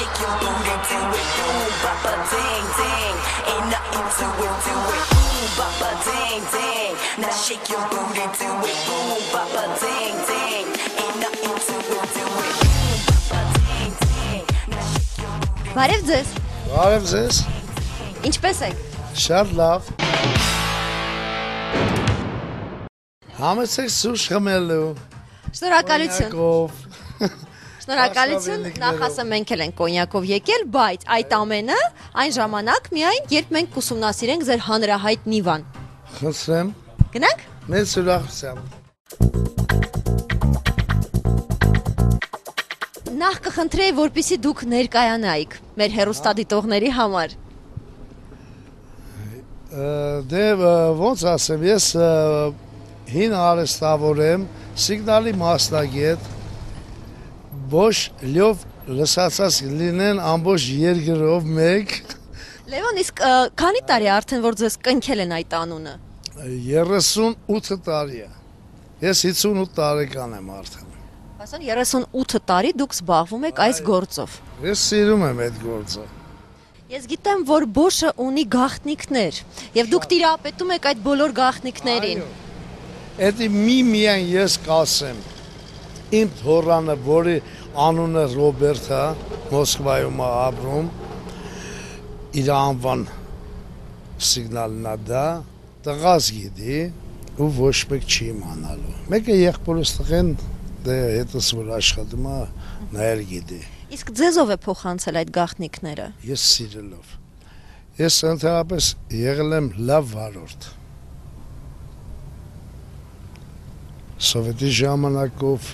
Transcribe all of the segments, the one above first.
shake your booty to it, boom, bapa ding ding, ain't nothing to it, boom, bapa ding ding. Now shake your booty to it, boom, bapa ding ding, ain't nothing to it, boom, bapa ding ding. Now shake your booty. Բարև ձեզ։ Բարև ձեզ։ Ինչպե՞ս եք։ Շատ լավ։ Համեցեք սուրճ խմելու։ Շնորհակալություն։ Կոնյակով։ Շնորհակալություն։ Նախ ասեմ մենք էլ ենք կոնյակով եկել, բայց այդ ամենը այն ժամանակ միայն երբ մենք ուսումնասիրենք ձեր հանրահայտ Նիվան։ Խնդրեմ։ Գնանք։ Մեծ ուրախությամբ։ Նախ կխնդրեի, որպեսզի դուք ներկայանայիք մեր հեռուստադիտողների համար։ Դե ոնց ասեմ, ես հին արհեստավոր եմ, սիգնալի մասնագետ, ոչ լյով լսածած լինեն ամբողջ երկրով մեկ։ Լևոն, իսկ քանի տարի արդեն որ ձեզ կնքել են այդ անունը։ 38 տարի է։ Ես 58 տարեկան եմ արդեն։ Ասեն 38 տարի դուք զբաղվում եք այս գործով։ Ես սիրում եմ այդ գործը։ Ես գիտեմ, որ Bosch-ը ունի գաղտնիքներ, եւ դուք տիրապետում եք այդ բոլոր գաղտնիքներին։ Էդի միայն ես կասեմ, իմ թորանը, որի անունը Ռոբերտ է, Մոսկվայում է ապրում, իր անվան սիգնալն է դա, տղաս գիտի ու ոչ մեկ չի իմանալու։ Մեկը եղբորս տղեն դե հետս որ աշխատում է, նա էլ գիտի։ Իսկ ձեզով է փոխանցել այդ գաղտնիքները։ Ես սիրելով։ Ես ընդհանրապես եղել եմ լավ վարորդ։ Սովետի ժամանակով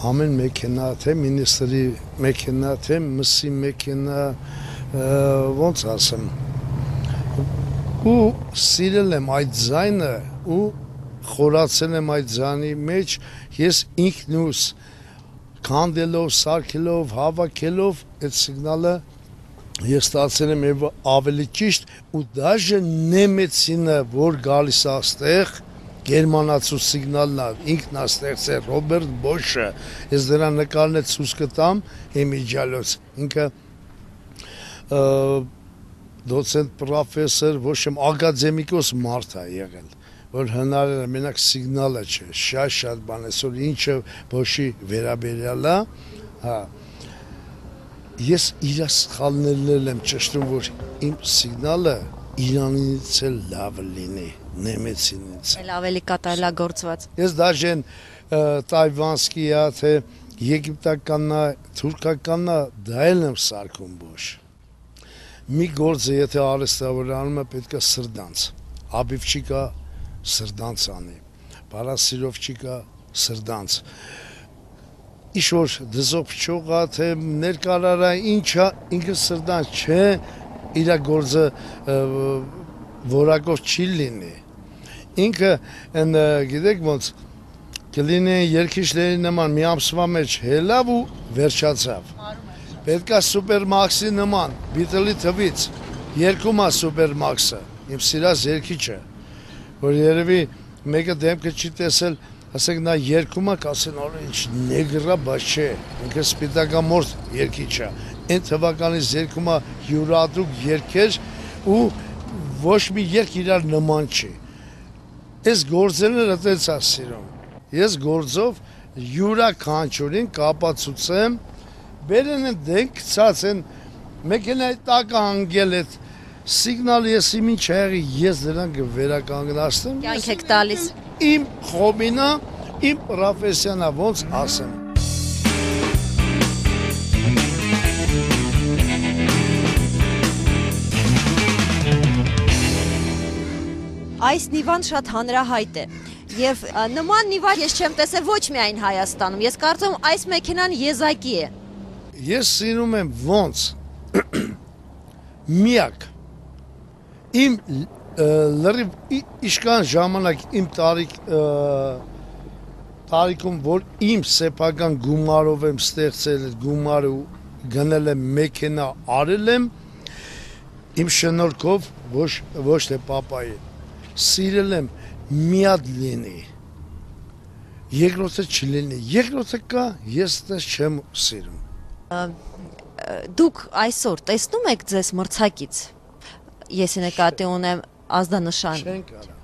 ամեն մեքենա, թե մինիստրի մեքենա, թե մսի մեքենա, ոնց ասեմ, ու սիրել եմ այդ ձայնը ու խորացել եմ այդ ձայնի մեջ, ես ինքնուս քանդելով, սարքելով, հավաքելով այդ սիգնալը ես ստացել եմ եւ ավելի ճիշտ ու դաժե նեմեցինը, որ գալիս է այստեղ, գերմանացու սիգնալն է, ինքն է ստեղծել Ռոբերտ Բոշը, ես դրա նկարն է ցույց կտամ իմ իջալոց, ինքը դոցենտ պրոֆեսոր, ոչ եմ ակադեմիկոս մարդ է եղել, որ հնարել է մենակ սիգնալը չէ, շատ բան է, որ ինչը Բոշի վերաբերյալ է, ես իր սխալներն եմ ճշտում, որ իմ սիգնալը Իրանից էլ լավ լինի, նեմեցինից։ Էլ ավելի կատարելագործված։ Ես դաժեն տայվանսկիա, թե եգիպտականնա, թուրքականնա, դա էլ եմ սարքում Բոշ։ Մի գործը, եթե արհեստավորանում է, պետք է սրդանց, աբիվչիկա սրդանց անի, բարասիրովչիկա սրդանց, իշոր դզով փչողա, թե ներկարարա, ինչա, ինքը սրդանց չէ, իրա գործը որակով չի լինի, ինքը, գիտեք ոնց, կլինի երկիշների նման մի ամսվա մեջ հելավ ու վերջացավ, պետքա սուպերմաքսի նման, բիտլի թվից, երկումա սուպերմաքսը, իմ սիրած երկիչը, որ երևի մեկը դեմքը չի տեսել, ասենք նա երկումա կասեն, որ ինչ նեգրա, բայց չէ, ինքը սպիտակամորդ երկիչ է, այն թվականից երկումա յուրադրուկ երկեր ու ոչ մի երկ իրար նման չի։ Ես գործերները տենց է սիրում, ես գործով յուրաքանչյուրին կապացուցեմ, բերեն են դենք գցած են, մեքենայի տակը հանգել այդ սիգնալ ես իմ ինչ եղի, ես դրան կվերականգնացնեմ, Կյանք եք տալիս։ իմ խոբինա, իմ պրոֆեսիոնա, ոնց ասեմ։ Այս Նիվան շատ հանրահայտ է։ Եվ նման Նիվա ես չեմ տեսել ոչ միայն Հայաստանում։ Ես կարծում այս մեքենան եզակի է։ Ես սիրում եմ ոնց միակ իմ լրիվ իշքան ժամանակ իմ տարիքում, որ իմ սեփական գումարով եմ ստեղծել գումարը ու գնել եմ մեքենա արել եմ, իմ շնորհքով ոչ թե պապայի, սիրել եմ միատ լինի, երկրորդը չլինի, երկրորդը կա, ես դες չեմ սիրում։ դուք այսօր տեսնում եք ձեզ մրցակից։ Ես նկատի ունեմ ազդանշան։ Չեն կարա։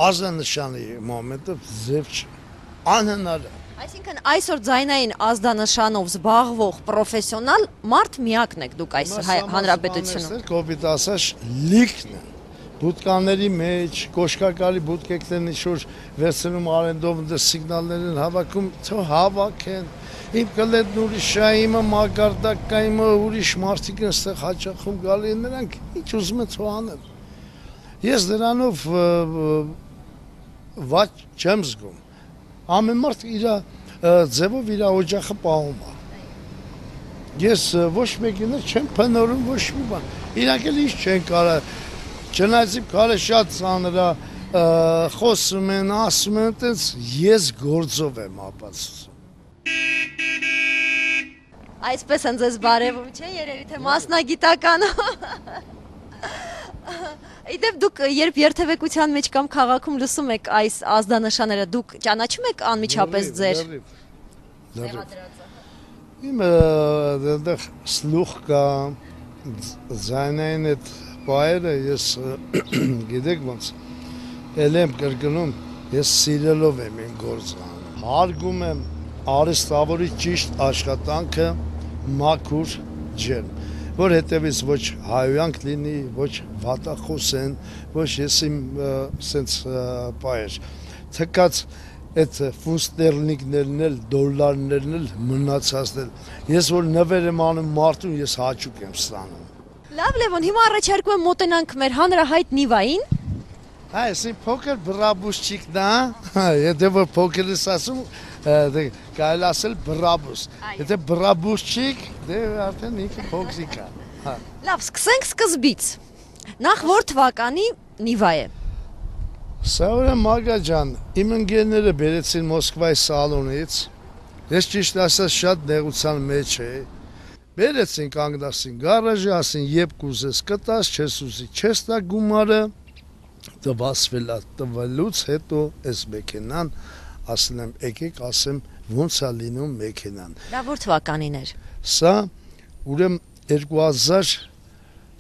Ազդանշանի մոմենտը ձև չէ։ Անհնար է։ Այսինքն այսօր ձայնային ազդանշանով զբաղվող պրոֆեսիոնալ մարդ միակն եք դուք այս հանրապետությունում։ Կոպիտ ասած լիքն են։ Բուտկաների մեջ, կոշկակարի բուտկեքներն ինչ-որ վերցնում արենդով դες սիգնալներ են հավաքում, թող հավաքեն։ Իմ կլետն ուրիշ է, իմը մակարդակա, իմը ուրիշ մարդիկ են ստեղ հաճախում գալի են, նրանք ինչ ուզում են թող անեն։ Ես դրանով վատ չեմ զգում։ Ամեն մարդ իր ձևով իր օջախը պահում է։ Ես ոչ մեկին չեմ փնորում ոչ մի բան։ Իրանք էլ ինչ չեն կարա Չնայած իմ քարը շատ ծանր է, խոսում են, ասում են, այդպես ես գործով եմ ապացուցում։ Այսպես են ձեզ բարևում, չէ՞, երևի թե մասնագիտական։ Իդեպ դուք երբ երթևեկության մեջ կամ քաղաքում լսում եք այս ազդանշանները, դուք ճանաչում եք անմիջապես ձեր Իմ դեռ սլուխ կա, ձայնային այդ Բայերը ես գիտեք ոնց եմ կրկնում ես սիրելով եմ այն գործը անում հարգում եմ արհեստավորի ճիշտ աշխատանքը մաքուր ջերմ որ հետևից ոչ հայոյանք լինի ոչ վատախոսեն ոչ ես իմ սենց բայեր թքած այդ ֆուստերլինգներն էլ դոլարներն էլ մնացածներ ես որ նվեր եմ անում մարդուն ես հաճուկ եմ ստանում Լավ Լևոն, հիմա առաջարկում եմ մոտենանք մեր հանրահայտ Նիվային։ Այս իմ փոքր բրաբուսչիկն է, եթե որ փոքր ես ասում, դե կարելի ասել բրաբուս։ Եթե բրաբուսչիկ, դե արդեն ինքը փոքրիկ է։ Լավ, սկսենք սկզբից։ Նախ որ թվականի Նիվա է։ Սա Մարգա ջան, իմ ընկերները բերեցին Մոսկվայի սալոնից։ Ես ճիշտ ասած շատ նեղության մեջ էի։ Բերեցին կանգնասին գարաժի, ասին եբ կուզես կտաս, չես ուզի չես տա գումարը, տվասվելա տվելուց հետո այս մեքենան, ասել եմ եկեք ասեմ ոնց է լինում մեքենան։ Դա որ թվականին էր։ Սա ուրեմն 2000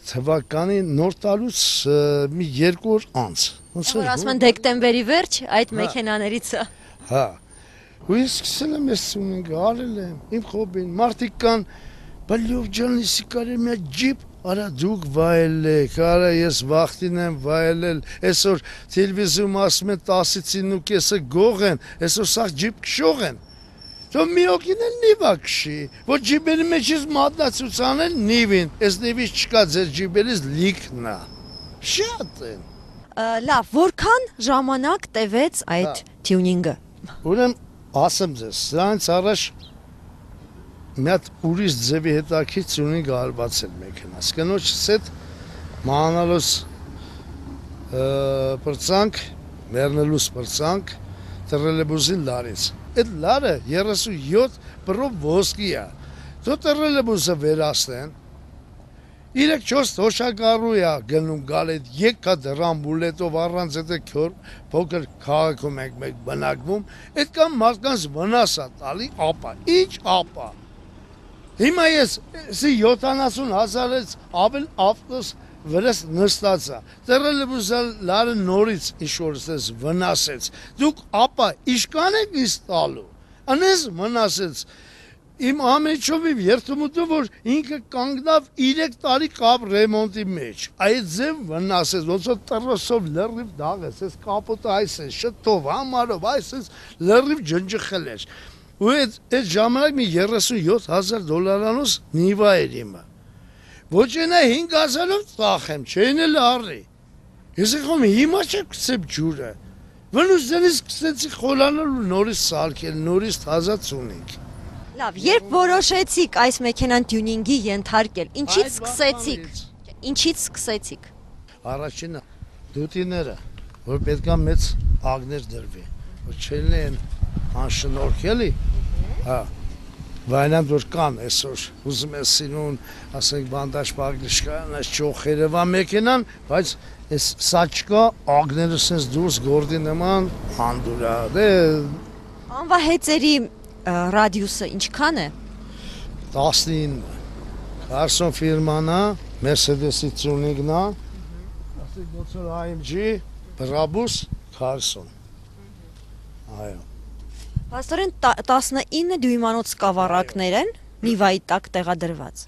թվականի նոր տարուց մի 2 օր անց։ Որ ասում են դեկտեմբերի վերջ այդ մեքենաներից է։ Հա։ Ու ես սկսել եմ ես ունենք արել եմ, իմ խոբին, մարդիկ կան Բալյով ջան, իսի կարե միա ջիպ, արա դուք վայելեք, արա ես վախտին եմ վայելել, այսօր տելևիզիում ասում են 10-9-ը գող են, այսօր սաղ ջիպ կշող են, թո մի օքին էլ նիվա կշի, որ ջիպերի մեջից մատնացուցան են նիվին, այս նիվից չկա ձեր ջիպերից լիքնա, շատ են։ Լավ, որքան ժամանակ տևեց այդ թյունինգը։ Ուրեմ ասեմ ձեզ, սրանց առաջ մի հատ ուրիշ ձևի հետաքրքիր գալվածել մեքենաս։ Կնոջս հետ մանալուս պրծանք, մեռնելուս պրծանք, տրելեբուզին լարից։ Այդ լարը 37 պրով ոսկի է։ Դու տրելեբուզը վերացնեն, 3-4 թոշակառու է գնում գալ այդ եկա դրամ բուլետով առանց այդ փոքր քաղաքում ենք մեկ բնակվում, այդ կամ մարդկանց վնաս է տալի ապա, ինչ ապա։ Հիմա ես 70,000-ից ավել ավտոս վրես նստած է, տրելեբուզը լարը նորից ինչ-որ ստես վնասեց, դուք ապա իշկան եք ինձ տալու, անես վնասեց, իմ ամեջով իմ երթումուտը, որ ինքը կանգնավ 3 տարի կապ ռեմոնտի մեջ, այդ ձև վնասեց, ոնց որ տրոսով լրիվ դաղեց, ես կապոտը այս է, շտով, համարով, այս ես լրիվ ջնջխել էր, ու այդ ժամանակ մի $37,000 նիվա էր իմը, ոչ ենա 5,000-ով ծախեմ, չեն էլ առի, ես եղում հիմա չեմ կսեմ ջուրը, վնուս դենից կսեցի խոլանալ ու նորից սալքել, նորից թազած ունենք։ Լավ, երբ որոշեցիք այս մեքենան տյունինգի ենթարկել, ինչից սկսեցիք։ Առաջինը դուտիները, որ պետքա մեծ ագներ դրվի, որ չեն են անշնորհելի, հա, վայնան որ կան այսօր, ուզում ես սինուն, ասենք բանդաշ պագնիշկան, այս չոխերևա մեքենան, բայց այս սաչկա ագները սենց դուրս գորդի նման հանդուրա, Անվահեծերի ռադիուսը ինչքան է։ 19 Carson ֆիրմանա Mercedes-ի ծունիգնա ասի գուցոր AMG Brabus Carson այո Պաստորեն 19 դյույմանոց սկավառակներ են Նիվայի տակ տեղադրված